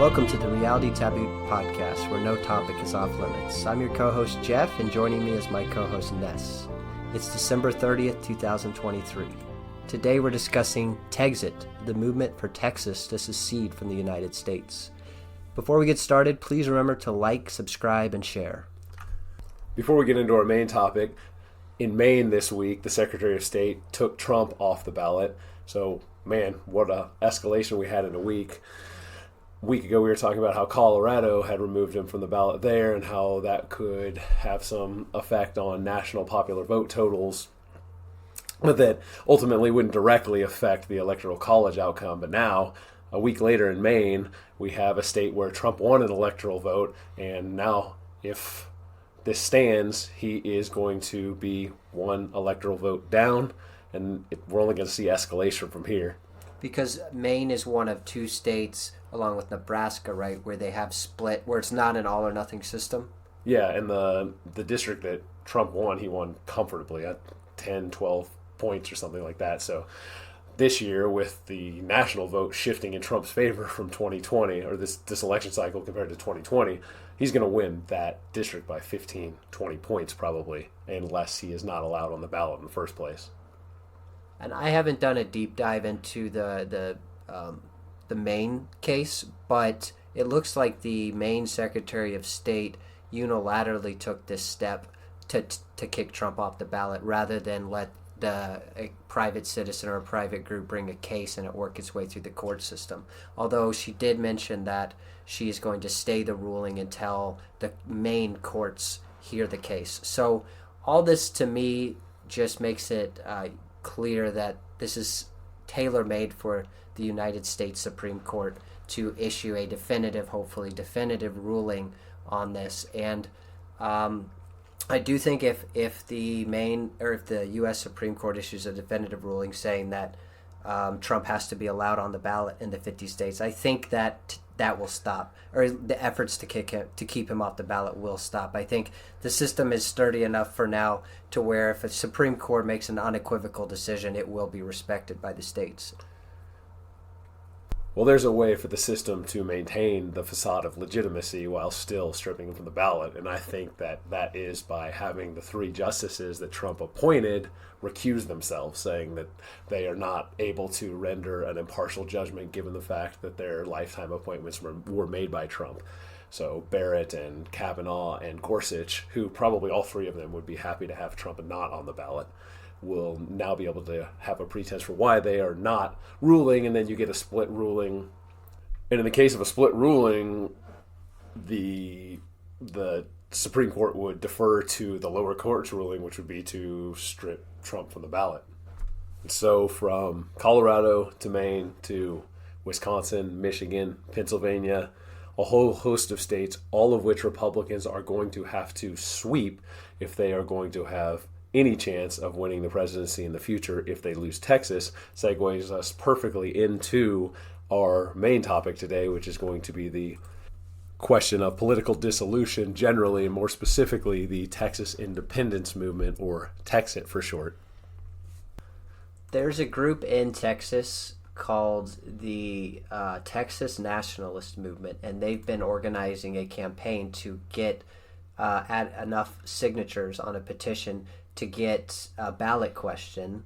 Welcome to the Reality Taboo podcast, where no topic is off limits. I'm your co-host Jeff, and joining me is my co-host Ness. It's December 30th, 2023. Today we're discussing Texit, the movement for Texas to secede from the United States. Before we get started, please remember to like, subscribe, and share. Before we get into our main topic, in Maine this week, the Secretary of State took Trump off the ballot. So, man, what a escalation we had in a week. A week ago, we were talking about how Colorado had removed him from the ballot there and how that could have some effect on national popular vote totals, but that ultimately wouldn't directly affect the Electoral College outcome. But now, a week later in Maine, we have a state where Trump won an electoral vote, and now if this stands, he is going to be one electoral vote down, and we're only going to see escalation from here. Because Maine is one of two states, along with Nebraska, right, where they have split, where it's not an all or nothing system. Yeah, and the district that Trump won, he won comfortably at 10, 12 points or something like that. So this year, with the national vote shifting in Trump's favor from 2020, or this election cycle compared to 2020, he's going to win that district by 15, 20 points probably, unless he is not allowed on the ballot in the first place. And I haven't done a deep dive into the Maine case, but it looks like the Maine Secretary of State unilaterally took this step to kick Trump off the ballot rather than let a private citizen or a private group bring a case and it work its way through the court system. Although she did mention that she is going to stay the ruling until the Maine courts hear the case. So all this to me just makes it clear that this is tailor-made for the United States Supreme Court to issue a hopefully definitive ruling on this. And I do think if the U.S. Supreme Court issues a definitive ruling saying that Trump has to be allowed on the ballot in the 50 states, I think that will stop, or the efforts to keep him off the ballot will stop. I think the system is sturdy enough for now to where if a Supreme Court makes an unequivocal decision, it will be respected by the states. Well, there's a way for the system to maintain the facade of legitimacy while still stripping him from the ballot, and I think that is by having the three justices that Trump appointed recuse themselves, saying that they are not able to render an impartial judgment given the fact that their lifetime appointments were made by Trump. So Barrett and Kavanaugh and Gorsuch, who probably all three of them would be happy to have Trump not on the ballot, will now be able to have a pretense for why they are not ruling, and then you get a split ruling. And in the case of a split ruling, the Supreme Court would defer to the lower court's ruling, which would be to strip Trump from the ballot. And so from Colorado to Maine to Wisconsin, Michigan, Pennsylvania, a whole host of states, all of which Republicans are going to have to sweep if they are going to have any chance of winning the presidency in the future if they lose Texas, segues us perfectly into our main topic today, which is going to be the question of political dissolution generally, and more specifically, the Texas independence movement, or Texit for short. There's a group in Texas called the Texas Nationalist Movement, and they've been organizing a campaign to get at enough signatures on a petition to get a ballot question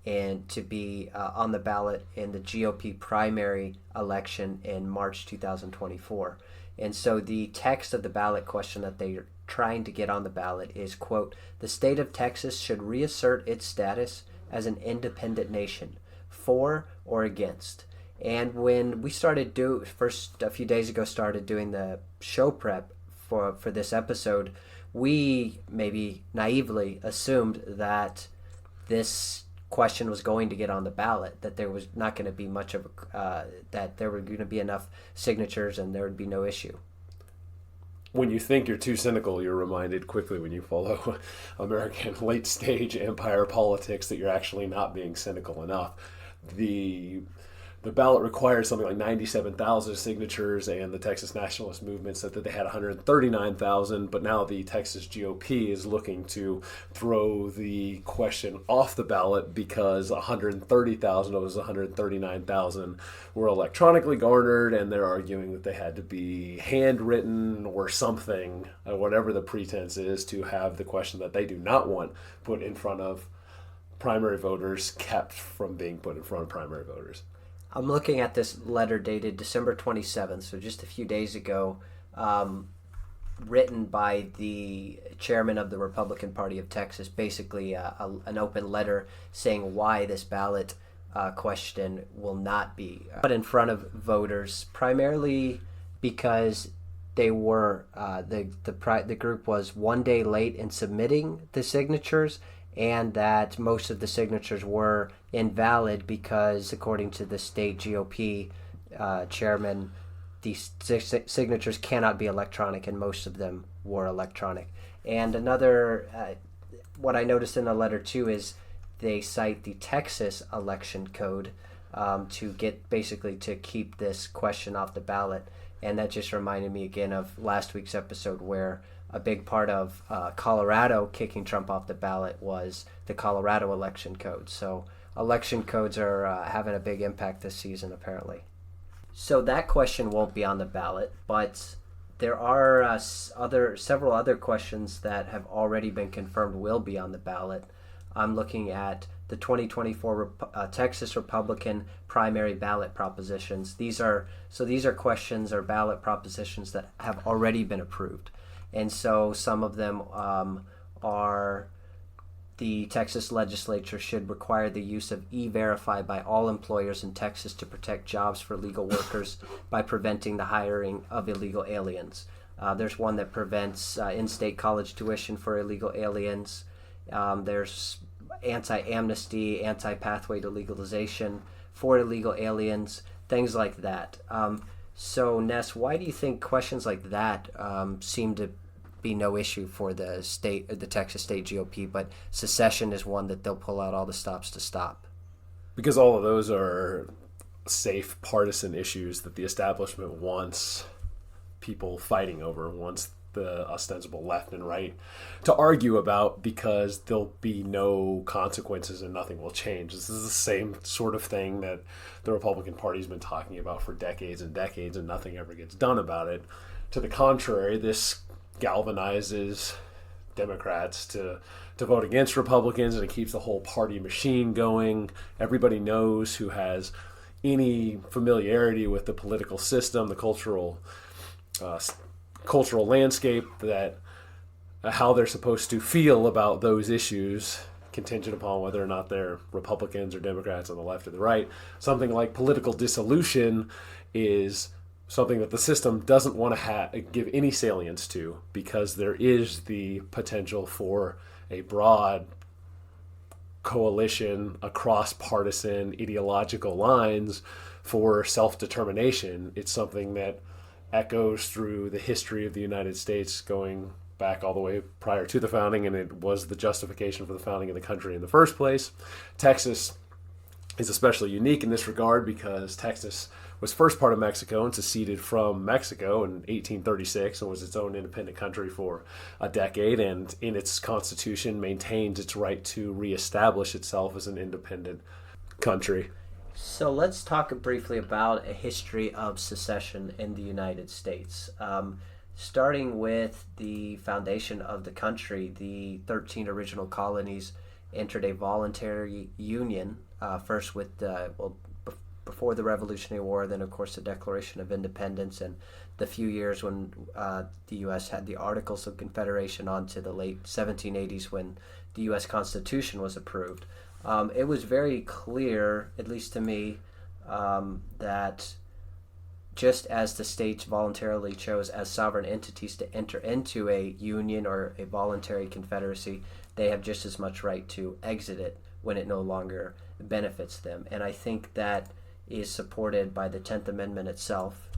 and to be on the ballot in the GOP primary election in March 2024. And so the text of the ballot question that they're trying to get on the ballot is, quote, "The state of Texas should reassert its status as an independent nation, for or against." And when we a few days ago started doing the show prep for this episode, we maybe naively assumed that this question was going to get on the ballot, that there was not going to be much of that there were going to be enough signatures and there would be no issue. When you think you're too cynical, you're reminded quickly when you follow American late-stage empire politics that you're actually not being cynical enough. The the ballot required something like 97,000 signatures, and the Texas Nationalist Movement said that they had 139,000. But now the Texas GOP is looking to throw the question off the ballot because 130,000 of those 139,000 were electronically garnered, and they're arguing that they had to be handwritten or something, whatever the pretense is, to have the question that they do not want put in front of primary voters kept from being put in front of primary voters. I'm looking at this letter dated December 27th, so just a few days ago, written by the chairman of the Republican Party of Texas, basically an open letter saying why this ballot question will not be put in front of voters, primarily because they were the group was one day late in submitting the signatures, and that most of the signatures were invalid because, according to the state GOP chairman, these signatures cannot be electronic, and most of them were electronic. And another, what I noticed in the letter too, is they cite the Texas election code to keep this question off the ballot. And that just reminded me again of last week's episode, where a big part of Colorado kicking Trump off the ballot was the Colorado election code. So election codes are having a big impact this season, apparently. So that question won't be on the ballot, but there are several other questions that have already been confirmed will be on the ballot. I'm looking at the 2024 Texas Republican primary ballot propositions. These are questions or ballot propositions that have already been approved. And so some of them are the Texas legislature should require the use of E-Verify by all employers in Texas to protect jobs for legal workers by preventing the hiring of illegal aliens. There's one that prevents in-state college tuition for illegal aliens. There's anti-amnesty, anti-pathway to legalization for illegal aliens, things like that. So, Ness, why do you think questions like that seem to be no issue for the Texas state GOP, but secession is one that they'll pull out all the stops to stop? Because all of those are safe partisan issues that the establishment wants people fighting over, wants the ostensible left and right to argue about, because there'll be no consequences and nothing will change. This is the same sort of thing that the Republican Party's been talking about for decades and decades, and nothing ever gets done about it. To the contrary, this galvanizes Democrats to vote against Republicans, and it keeps the whole party machine going. Everybody knows, who has any familiarity with the political system, the cultural landscape, that how they're supposed to feel about those issues, contingent upon whether or not they're Republicans or Democrats on the left or the right. Something like political dissolution is something that the system doesn't want to give any salience to, because there is the potential for a broad coalition across partisan ideological lines for self-determination. It's something that echoes through the history of the United States, going back all the way prior to the founding, and it was the justification for the founding of the country in the first place. Texas is especially unique in this regard because Texas was first part of Mexico and seceded from Mexico in 1836 and was its own independent country for a decade, and in its constitution maintains its right to reestablish itself as an independent country. So let's talk briefly about a history of secession in the United States. Starting with the foundation of the country, the 13 original colonies entered a voluntary union, first with before the Revolutionary War, then of course the Declaration of Independence, and the few years when the U.S. had the Articles of Confederation, on to the late 1780s when the U.S. Constitution was approved. It was very clear, at least to me, that just as the states voluntarily chose as sovereign entities to enter into a union or a voluntary confederacy, they have just as much right to exit it when it no longer benefits them. And I think that is supported by the 10th Amendment itself.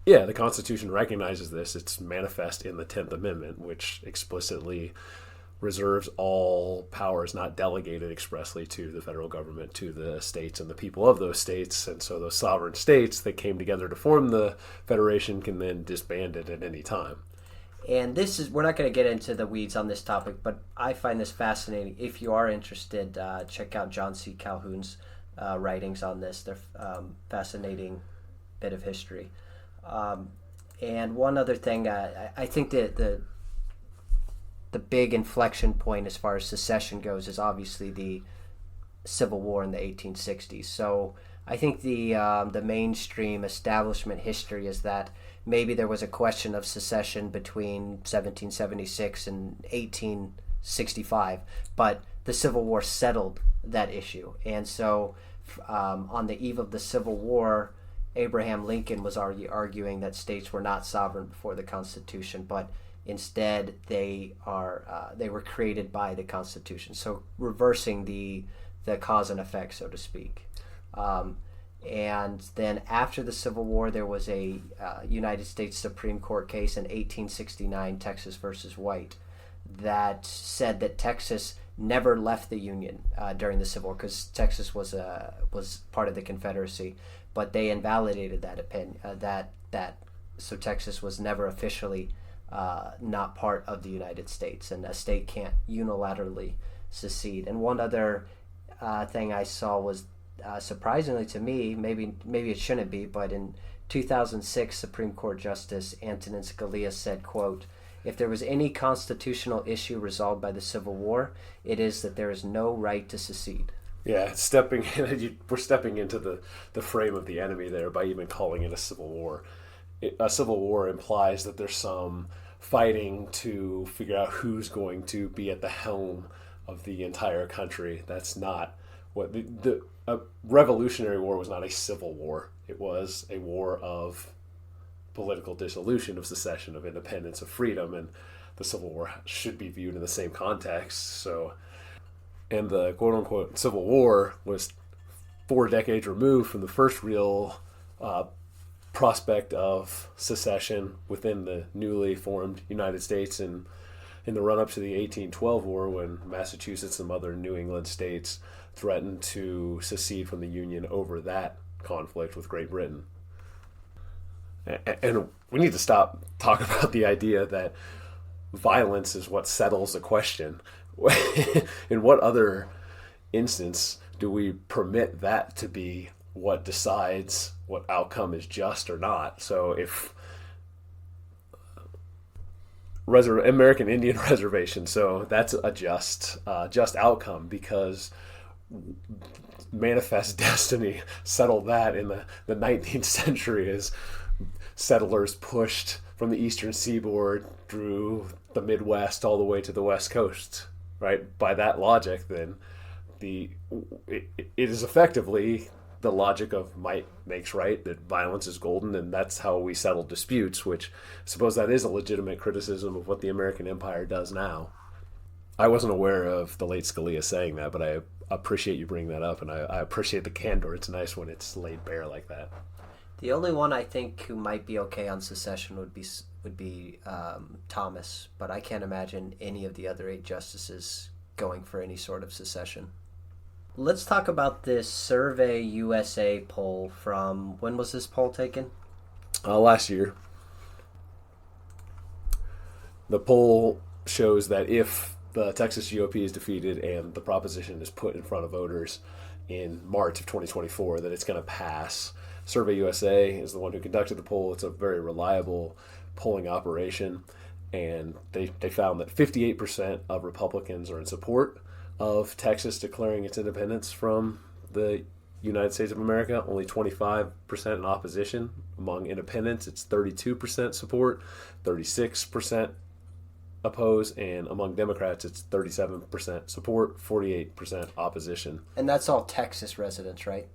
Yeah, the Constitution recognizes this. It's manifest in the 10th Amendment, which explicitly reserves all powers not delegated expressly to the federal government, to the states and the people of those states. And so those sovereign states that came together to form the federation can then disband it at any time. And we're not going to get into the weeds on this topic, but I find this fascinating. If you are interested, check out John C. Calhoun's writings on this. They're fascinating bit of history. And one other thing, I think that the big inflection point as far as secession goes is obviously the Civil War in the 1860s. So I think the mainstream establishment history is that maybe there was a question of secession between 1776 and 1865, but the Civil War settled that issue. And so on the eve of the Civil War, Abraham Lincoln was arguing that states were not sovereign before the Constitution, but instead they were created by the Constitution. So reversing the cause and effect, so to speak. And then after the Civil War, there was a United States Supreme Court case in 1869, Texas versus White, that said that Texas never left the Union during the Civil War, because Texas was part of the Confederacy, but they invalidated that opinion. So Texas was never officially not part of the United States, and a state can't unilaterally secede. And one other thing I saw was, surprisingly to me, maybe it shouldn't be, but in 2006, Supreme Court Justice Antonin Scalia said, quote, "If there was any constitutional issue resolved by the Civil War, it is that there is no right to secede." Yeah, we're stepping into the frame of the enemy there by even calling it a civil war. A civil war implies that there's some fighting to figure out who's going to be at the helm of the entire country. That's not what a Revolutionary War was. Not a civil war. It was a war of political dissolution, of secession, of independence, of freedom, and the Civil War should be viewed in the same context. So, and the quote-unquote Civil War was 4 decades removed from the first real prospect of secession within the newly formed United States, and in the run-up to the 1812 War, when Massachusetts and other New England states threatened to secede from the Union over that conflict with Great Britain. And we need to stop talking about the idea that violence is what settles a question. In what other instance do we permit that to be what decides what outcome is just or not? So if American Indian reservation, so that's a just outcome, because Manifest Destiny settled that in the 19th century as settlers pushed from the eastern seaboard through the Midwest all the way to the West Coast, right? By that logic, then it is effectively the logic of might makes right, that violence is golden, and that's how we settle disputes, which I suppose that is a legitimate criticism of what the American Empire does now. I wasn't aware of the late Scalia saying that, but I appreciate you bringing that up, and I appreciate the candor. It's nice when it's laid bare like that. The only one I think who might be okay on secession would be Thomas, but I can't imagine any of the other 8 justices going for any sort of secession. Let's talk about this Survey USA poll from, when was this poll taken? Last year. The poll shows that if the Texas GOP is defeated and the proposition is put in front of voters in March of 2024, that it's going to pass. Survey USA is the one who conducted the poll. It's a very reliable polling operation, and they found that 58% of Republicans are in support of Texas declaring its independence from the United States of America, only 25% in opposition. Among independents, it's 32% support, 36% oppose, and among Democrats, it's 37% support, 48% opposition. And that's all Texas residents, right?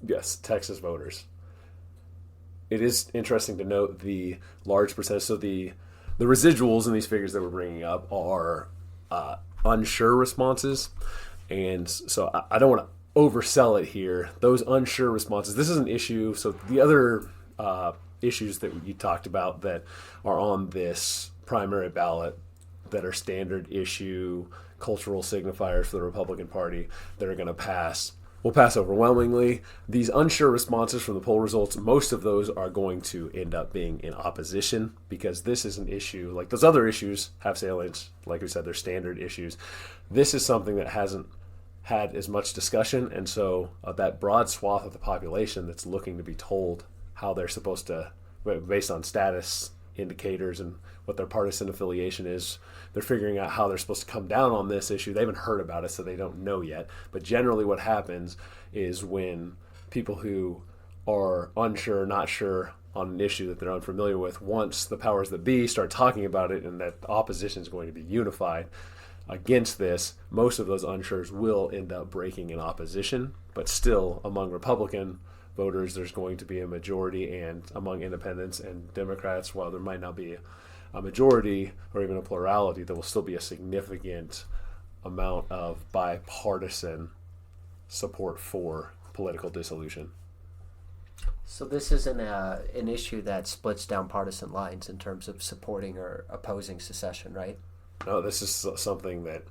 Yes, Texas voters. It is interesting to note the large percentage. So the residuals in these figures that we're bringing up are unsure responses. And so I don't want to oversell it here. Those unsure responses, this is an issue. So the other issues that you talked about that are on this primary ballot, that are standard issue cultural signifiers for the Republican Party that are going to pass will pass overwhelmingly. These unsure responses from the poll results, most of those are going to end up being in opposition, because this is an issue like those other issues have salience. Like we said, they're standard issues. This is something that hasn't had as much discussion, and so that broad swath of the population that's looking to be told how they're supposed to, based on status indicators and what their partisan affiliation is, they're figuring out how they're supposed to come down on this issue. They haven't heard about it, so they don't know yet. But generally what happens is when people who are unsure, not sure on an issue that they're unfamiliar with, once the powers that be start talking about it and that opposition is going to be unified against this, most of those unsures will end up breaking in opposition. But still, among Republican voters, there's going to be a majority, and among independents and Democrats, while there might not be a majority or even a plurality, there will still be a significant amount of bipartisan support for political dissolution. So this isn't an issue that splits down partisan lines in terms of supporting or opposing secession, right? No, this is something that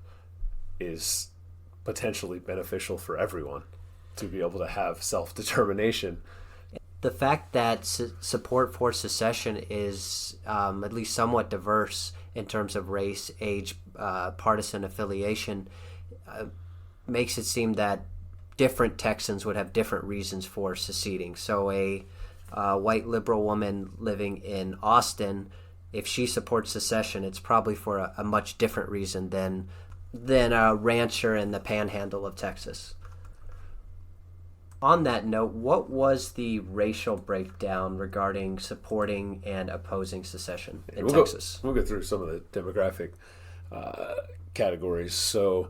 is potentially beneficial for everyone, to be able to have self-determination. The fact that support for secession is at least somewhat diverse in terms of race, age, partisan affiliation makes it seem that different Texans would have different reasons for seceding. So a white liberal woman living in Austin, if she supports secession, it's probably for a much different reason than a rancher in the panhandle of Texas. On that note, what was the racial breakdown regarding supporting and opposing secession in Texas? We'll go through some of the demographic categories. So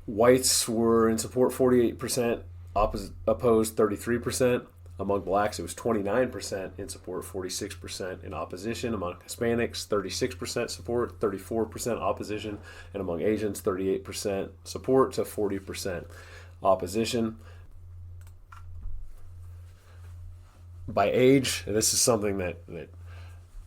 whites were in support 48%, opposed 33%. Among blacks, it was 29% in support, 46% in opposition. Among Hispanics, 36% support, 34% opposition. And among Asians, 38% support to 40% opposition. By age, and this is something that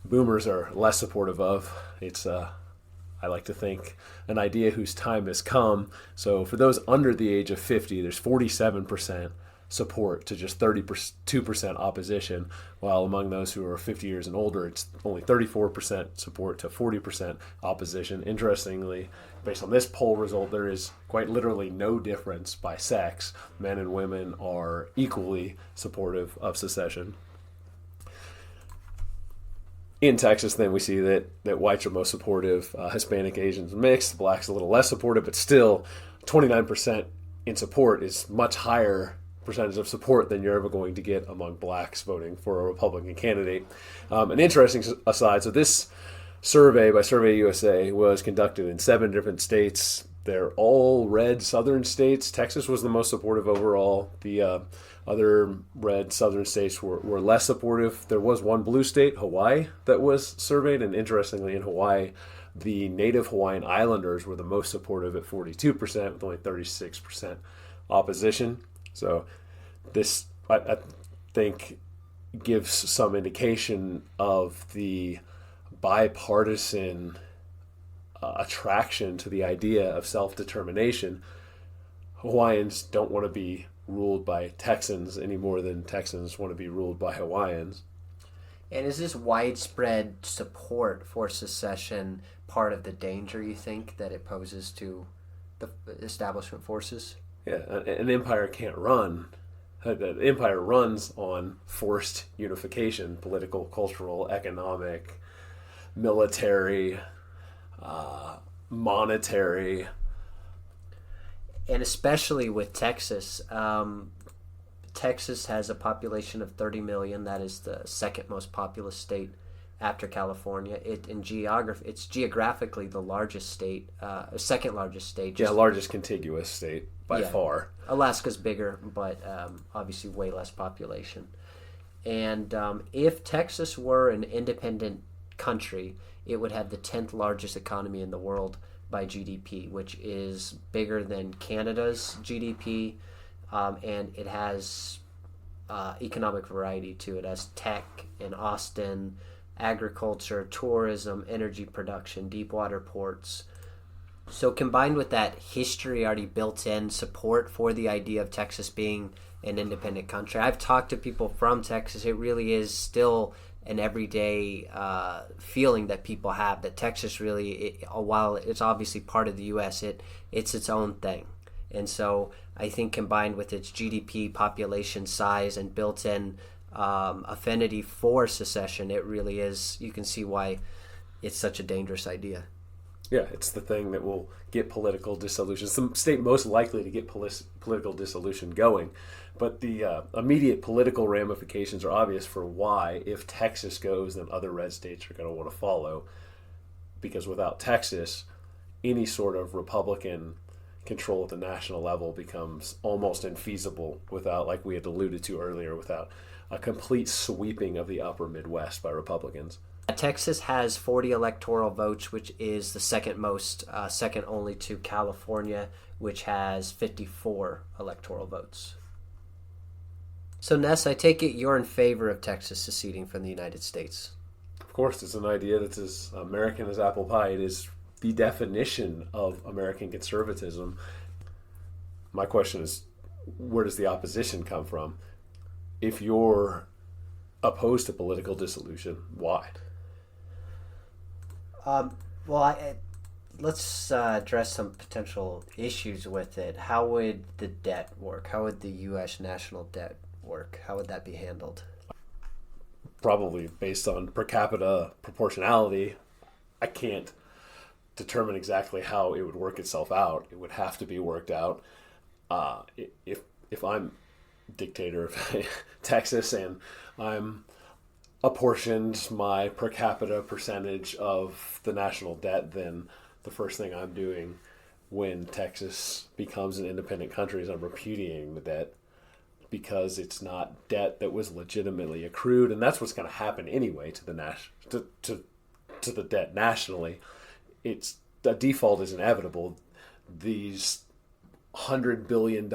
boomers are less supportive of. It's, I like to think, an idea whose time has come. So for those under the age of 50, there's 47% support to just 32% opposition, while among those who are 50 years and older, it's only 34% support to 40% opposition. Interestingly, based on this poll result, there is quite literally no difference by sex. Men and women are equally supportive of secession. In Texas, then, we see that whites are most supportive, Hispanic, Asians mixed, blacks a little less supportive, but still 29% in support is much higher percentage of support than you're ever going to get among blacks voting for a Republican candidate. An interesting aside, so this survey by Survey USA was conducted in 7 different states. They're all red southern states. Texas was the most supportive overall. The other red southern states were less supportive. There was one blue state, Hawaii, that was surveyed, and interestingly in Hawaii, the native Hawaiian Islanders were the most supportive at 42% with only 36% opposition. So this, I think, gives some indication of the bipartisan attraction to the idea of self-determination. Hawaiians don't want to be ruled by Texans any more than Texans want to be ruled by Hawaiians. And is this widespread support for secession part of the danger, you think, that it poses to the establishment forces? Yeah, an empire can't run. An empire runs on forced unification, political, cultural, economic, military, monetary. And especially with Texas. Texas has a population of 30 million. That is the second most populous state after California. It's geographically the largest state, second largest state. Largest contiguous state by far. Alaska's bigger, but obviously way less population. And if Texas were an independent country, it would have the 10th largest economy in the world by GDP, which is bigger than Canada's GDP, and it has economic variety too. It has tech in Austin, agriculture, tourism, energy production, deep water ports. So combined with that history already built in support for the idea of Texas being an independent country, I've talked to people from Texas. It really is still an everyday feeling that people have that Texas really, while it's obviously part of the U.S., it's its own thing. And so I think combined with its GDP, population size, and built-in affinity for secession, it really is, you can see why it's such a dangerous idea. Yeah, it's the thing that will get political dissolution. It's the state most likely to get political dissolution going. But the immediate political ramifications are obvious for why, if Texas goes, then other red states are going to want to follow. Because without Texas, any sort of Republican control at the national level becomes almost infeasible without, like we had alluded to earlier, without a complete sweeping of the upper Midwest by Republicans. Texas has 40 electoral votes, which is the second most, second only to California, which has 54 electoral votes. So, Ness, I take it you're in favor of Texas seceding from the United States. Of course, it's an idea that's as American as apple pie. It is the definition of American conservatism. My question is, where does the opposition come from? If you're opposed to political dissolution, why? Let's address some potential issues with it. How would the debt work? How would the U.S. national debt work? How would that be handled? Probably based on per capita proportionality. I can't determine exactly how it would work itself out. It would have to be worked out. If I'm dictator of Texas and I'm apportioned my per capita percentage of the national debt, then the first thing I'm doing when Texas becomes an independent country is I'm repudiating the debt, because it's not debt that was legitimately accrued, and that's what's going to happen anyway to the debt nationally. It's the default is inevitable. These $100 billion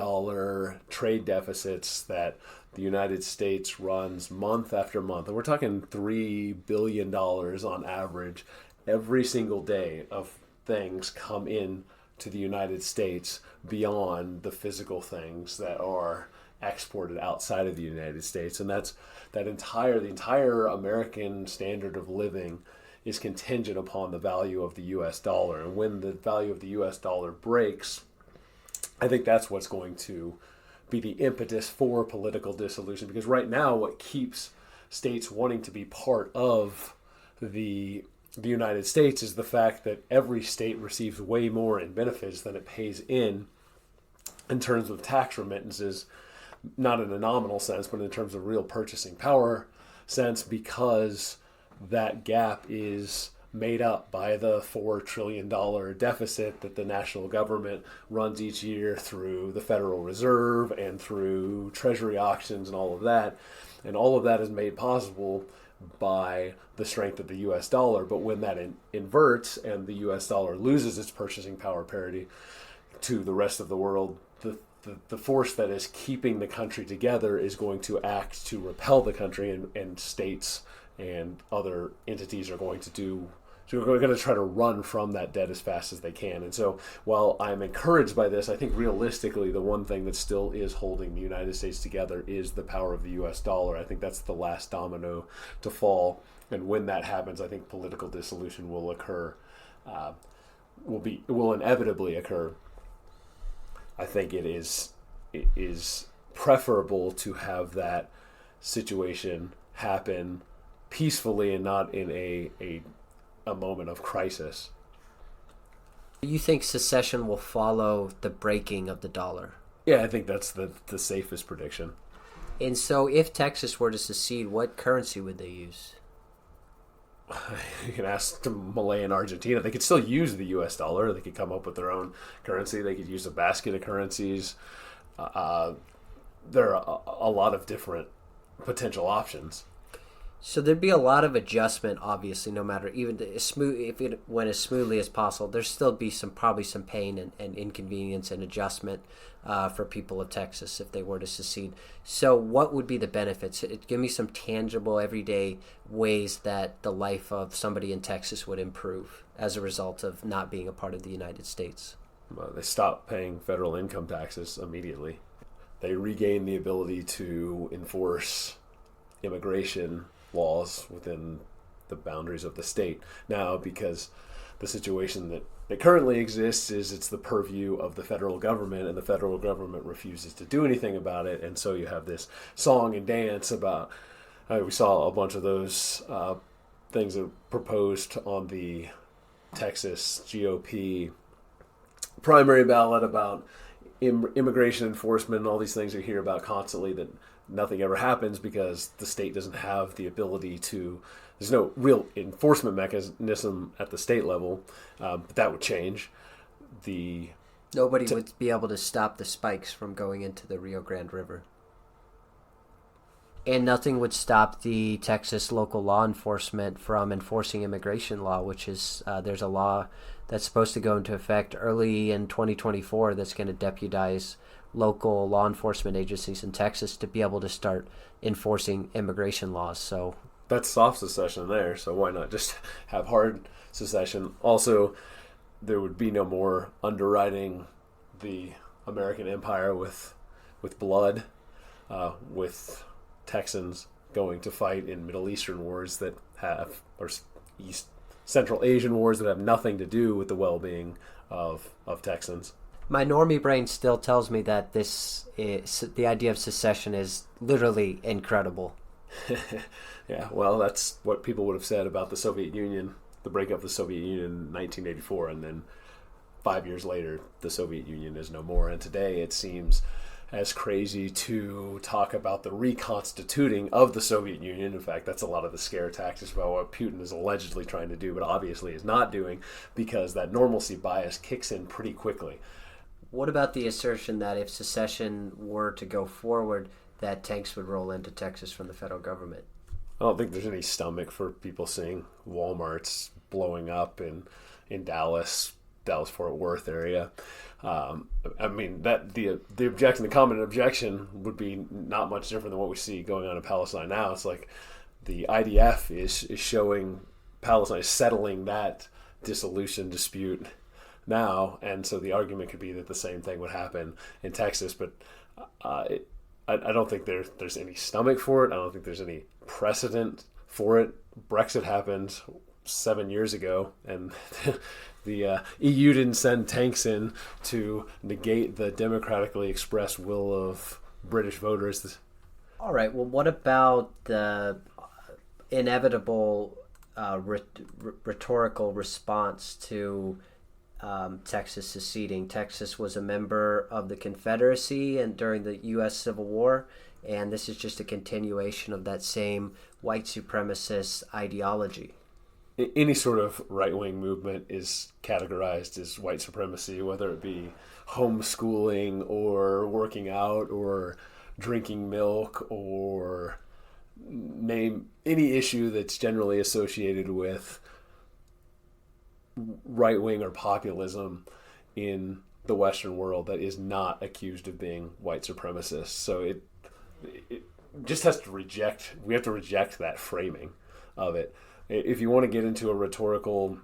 trade deficits that the United States runs month after month, and we're talking $3 billion on average every single day of things come in to the United States beyond the physical things that are exported outside of the United States. And that's the entire American standard of living is contingent upon the value of the US dollar. And when the value of the US dollar breaks, I think that's what's going to be the impetus for political dissolution, because right now what keeps states wanting to be part of the United States is the fact that every state receives way more in benefits than it pays in terms of tax remittances, not in a nominal sense, but in terms of real purchasing power sense, because that gap is made up by the $4 trillion deficit that the national government runs each year through the Federal Reserve and through Treasury auctions and all of that. And all of that is made possible by the strength of the U.S. dollar. But when that inverts and the U.S. dollar loses its purchasing power parity to the rest of the world, the force that is keeping the country together is going to act to repel the country, and states and other entities are going to try to run from that debt as fast as they can. And so while I'm encouraged by this, I think realistically the one thing that still is holding the United States together is the power of the U.S. dollar. I think that's the last domino to fall. And when that happens, I think political dissolution will occur, will inevitably occur. I think it is preferable to have that situation happen peacefully and not in a moment of crisis. You think secession will follow the breaking of the dollar? Yeah, I think that's the safest prediction. And so if Texas were to secede, what currency would they use? You can ask Malay and Argentina. They could still use the U.S. dollar. They could come up with their own currency. They could use a basket of currencies. There are a lot of different potential options. So there'd be a lot of adjustment, obviously, no matter even as smooth if it went as smoothly as possible. There'd still be probably some pain and inconvenience and adjustment for people of Texas if they were to secede. So what would be the benefits? Give me some tangible, everyday ways that the life of somebody in Texas would improve as a result of not being a part of the United States. Well, they stop paying federal income taxes immediately. They regain the ability to enforce immigration laws within the boundaries of the state. Now, because the situation that currently exists is it's the purview of the federal government, and the federal government refuses to do anything about it, and so you have this song and dance about, we saw a bunch of those things that were proposed on the Texas GOP primary ballot about immigration enforcement and all these things you hear about constantly that nothing ever happens because the state doesn't have the ability to, there's no real enforcement mechanism at the state level, but that would change. Nobody would be able to stop the spikes from going into the Rio Grande River. And nothing would stop the Texas local law enforcement from enforcing immigration law, which is, there's a law that's supposed to go into effect early in 2024 that's going to deputize local law enforcement agencies in Texas to be able to start enforcing immigration laws. So that's soft secession there, so why not just have hard secession? Also, there would be no more underwriting the American empire with blood, with Texans going to fight in Middle Eastern wars that have, or Central Asian wars that have nothing to do with the well-being of Texans. My normie brain still tells me that the idea of secession is literally incredible. Yeah, well, that's what people would have said about the Soviet Union, the breakup of the Soviet Union in 1984, and then 5 years later, the Soviet Union is no more. And today it seems as crazy to talk about the reconstituting of the Soviet Union. In fact, that's a lot of the scare tactics about what Putin is allegedly trying to do, but obviously is not doing, because that normalcy bias kicks in pretty quickly. What about the assertion that if secession were to go forward, that tanks would roll into Texas from the federal government? I don't think there's any stomach for people seeing Walmarts blowing up in Dallas-Fort Worth area. I mean, that the objection, the common objection would be not much different than what we see going on in Palestine now. It's like the IDF is showing Palestine is settling that dissolution dispute now, and so the argument could be that the same thing would happen in Texas, but I don't think there's any stomach for it. I don't think there's any precedent for it. Brexit happened 7 years ago, and the EU didn't send tanks in to negate the democratically expressed will of British voters. All right, well, what about the inevitable rhetorical response to Texas seceding? Texas was a member of the Confederacy and during the U.S. Civil War, and this is just a continuation of that same white supremacist ideology. Any sort of right-wing movement is categorized as white supremacy, whether it be homeschooling or working out or drinking milk, or name any issue that's generally associated with right-wing or populism in the Western world that is not accused of being white supremacist. So it just has to reject, we have to reject that framing of it. If you want to get into a rhetorical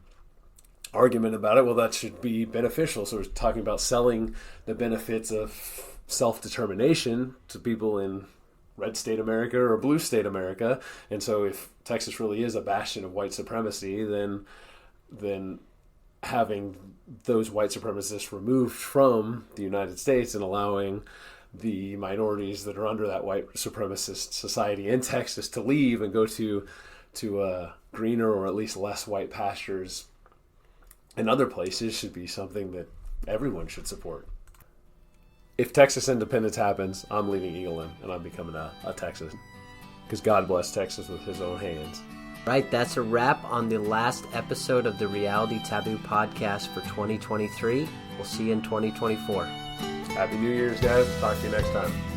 argument about it, well, that should be beneficial. So we're talking about selling the benefits of self-determination to people in red state America or blue state America. And so if Texas really is a bastion of white supremacy, then having those white supremacists removed from the United States and allowing the minorities that are under that white supremacist society in Texas to leave and go to greener or at least less white pastures in other places should be something that everyone should support. If Texas independence happens, I'm leaving Eagleton and I'm becoming a Texan, because God blessed Texas with his own hands. Right, that's a wrap on the last episode of the Reality Taboo podcast for 2023. We'll see you in 2024. Happy New Year's, guys. Talk to you next time.